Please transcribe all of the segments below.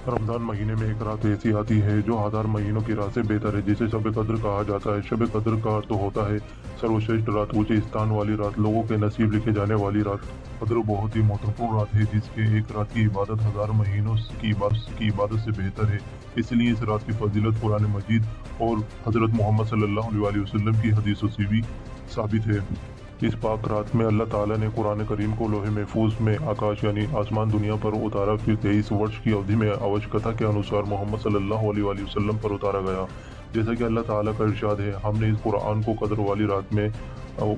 रमज़ान महीने में एक रात ऐसी आती है जो हज़ार महीनों की रात से बेहतर है, जिसे शब कद्र कहा जाता है। शब कद्र का अर्थ होता है सर्वश्रेष्ठ रात, ऊंचे स्थान वाली रात, लोगों के नसीब लिखे जाने वाली रात। कद्र बहुत ही महत्वपूर्ण रात है, जिसके एक रात की इबादत हज़ार महीनों की इबादत से बेहतर है। इसलिए इस रात की फजीलत कुरान मजीद और हज़रत मोहम्मद सल्लल्लाहु अलैहि वसल्लम की हदीसों से भी साबित है। इस पाक रात में अल्लाह ताला ने कुरान करीम को लोहे महफूज में आकाश यानी आसमान दुनिया पर उतारा। फिर 23 वर्ष की अवधि में आवश्यकता के अनुसार मोहम्मद सल्लल्लाहु अलैहि वसल्लम पर उतारा गया। जैसा कि अल्लाह ताला का इरशाद है, हमने इस कुरान को कद्र वाली रात में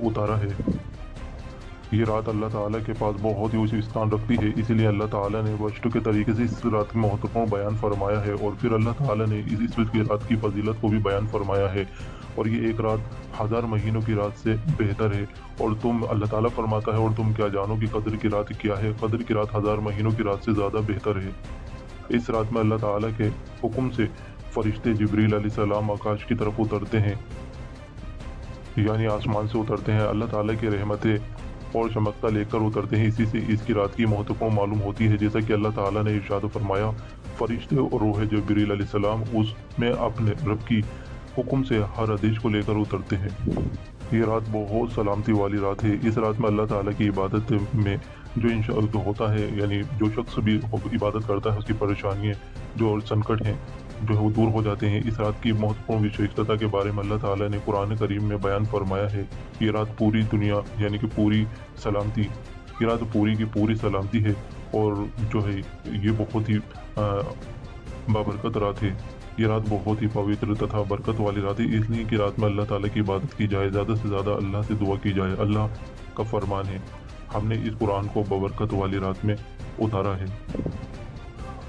उतारा है। ये रात अल्लाह ताला के पास बहुत ही ऊंची स्थान रखती है, इसीलिए अल्लाह ताला ने वस्तु के तरीके से इस रात का महत्वपूर्ण बयान फरमाया है। और फिर अल्लाह ताला ने इस रात की फजीलत को भी बयान फरमाया है। और ये एक रात हज़ार महीनों की रात से बेहतर है। और तुम, अल्लाह ताला फरमाता है, और तुम क्या जानो कि कद्र की रात क्या है? कद्र की रात हज़ार महीनों की रात से ज़्यादा बेहतर है। इस रात में अल्लाह ताला के हुक्म से फरिश्ते जिब्रील अलैहिस्सलाम आकाश की तरफ उतरते हैं, यानी आसमान से उतरते हैं। अल्लाह ताला की रहमतें और चमकता लेकर उतरते हैं। इसी से इसकी रात की महत्वपूर्ण मालूम होती है। जैसा कि अल्लाह ताला ने इरशाद फरमाया, फरिश्ते और रूह जिब्रील अलैहिस्सलाम उसमें अपने रब की हुक्म से हर आदेश को लेकर उतरते हैं। ये रात बहुत सलामती वाली रात है। इस रात में अल्लाह ताला की इबादत में जो होता है, यानी जो शख्स भी इबादत करता है, उसकी परेशानियाँ जो संकट हैं जो है वो दूर हो जाते हैं। इस रात की महत्वपूर्ण विशेषता के बारे में अल्लाह ताला ने कुरान करीम में बयान फरमाया है। ये रात पूरी दुनिया यानी कि पूरी सलामती, ये रात पूरी की पूरी सलामती है। और जो है ये बहुत ही बाबरकत रात है। ये रात बहुत ही पवित्र तथा बरकत वाली रात है, इसलिए कि रात में अल्लाह ताला की इबादत की जाए, ज़्यादा से ज़्यादा अल्लाह से दुआ की जाए। अल्लाह का फरमान है, हमने इस कुरान को बबरकत वाली रात में उतारा है।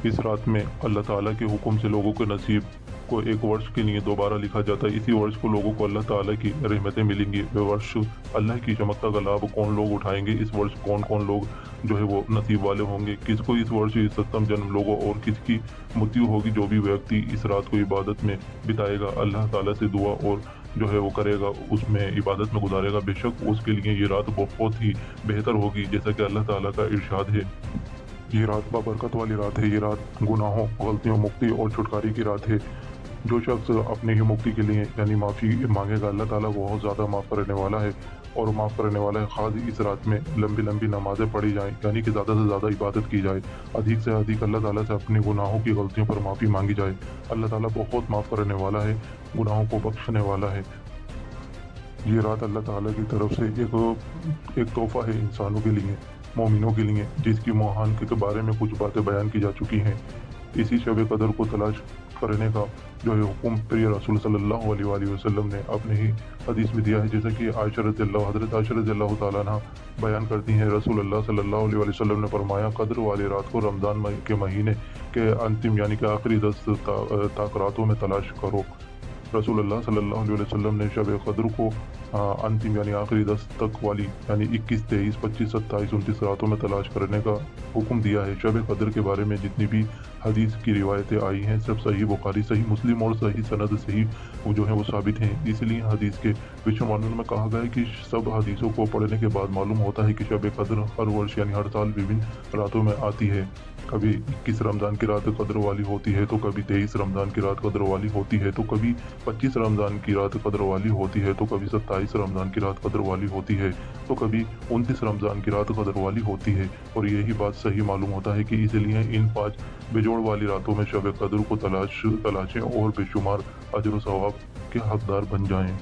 इस रात में अल्लाह ताला के हुक्म से लोगों के नसीब को एक वर्ष के लिए दोबारा लिखा जाता है। इसी वर्ष को लोगों को अल्लाह ताला की रहमतें मिलेंगी। वे वर्ष अल्लाह की चमकता का लाभ कौन लोग उठाएंगे? इस वर्ष कौन कौन लोग जो है वो नसीब वाले होंगे? किसको इस वर्ष सत्तम जन्म लोगों और किसकी मृत्यु होगी? जो भी व्यक्ति इस रात को इबादत में बिताएगा, अल्लाह ताला से दुआ और जो है वो करेगा, उसमें इबादत में गुजारेगा, बेशक उसके लिए ये रात बहुत ही बेहतर होगी। जैसा कि अल्लाह ताला का इरशाद है, ये रात बाबरकत वाली रात है। ये रात गुनाहों, गलतियों, मुक्ति और छुटकारे की रात है। जो शख्स अपने ही मुक्ति के लिए यानी माफ़ी मांगेगा, अल्लाह ताला बहुत ज़्यादा माफ़ करने वाला है और माफ़ करने वाला है। ख़ास इस रात में लंबी लंबी नमाज़ें पढ़ी जाएँ, यानी कि ज़्यादा से ज़्यादा इबादत की जाए। अधिक से अधिक अल्लाह ताला से अपने गुनाहों की गलतियों पर माफ़ी मांगी जाए। अल्लाह ताला बहुत माफ़ करने वाला है, गुनाहों को बख्शने वाला है। ये रात अल्लाह ताला की तरफ से एक तोहफ़ा है इंसानों के लिए, मोमिनों के लिए, जिसकी महान के बारे में कुछ बातें बयान की जा चुकी हैं। इसी शब कदर को तलाश करने का जो है हुक्म प्रिय रसूल सल्लल्लाहु अलैहि वसल्लम ने अपने ही हदीस में दिया है। जैसा कि हज़रत आयशा रज़ियल्लाहु ताला अन्हा बयान करती हैं, रसूल अल्लाह सल्लल्लाहु अलैहि वसल्लम ने फरमाया, कद्र वाली रात को रमज़ान के महीने के अंतिम यानी कि आखिरी 10 तक रातों में तलाश करो। रसूल अल्लाह सल्लल्लाहु अलैहि वसल्लम ने शब कद्र को अंतिम यानी आखिरी 10 तक वाली यानी 21, 23, 25, 27, 29 रातों में तलाश करने का हुक्म दिया है। शब कद्र के बारे में जितनी भी हदीस की रिवायतें आई हैं, सब सही बुखारी, सही मुस्लिम और सही सनद से ही वो जो है वो साबित हैं। इसलिए हदीस के विश्वमानून में कहा गया है कि सब हदीसों को पढ़ने के बाद मालूम होता है कि शब कद्र हर वर्ष यानी हर साल विभिन्न रातों में आती है। कभी 21 रमज़ान की रात कद्र वाली होती है, तो कभी 23 रमज़ान की रात कद्र वाली होती है, तो कभी 25 रमज़ान की रात कद्र वाली होती है, तो कभी 27 रमज़ान की रात कद्र वाली होती है, तो कभी 29 रमज़ान की रात कद्र वाली होती है। और यही बात सही मालूम होता है कि इसलिए इन 5 बेजोड़ वाली रातों में शब कद्र को तलाशें और बेशुमार अजर व सवाब के हकदार बन जाएं।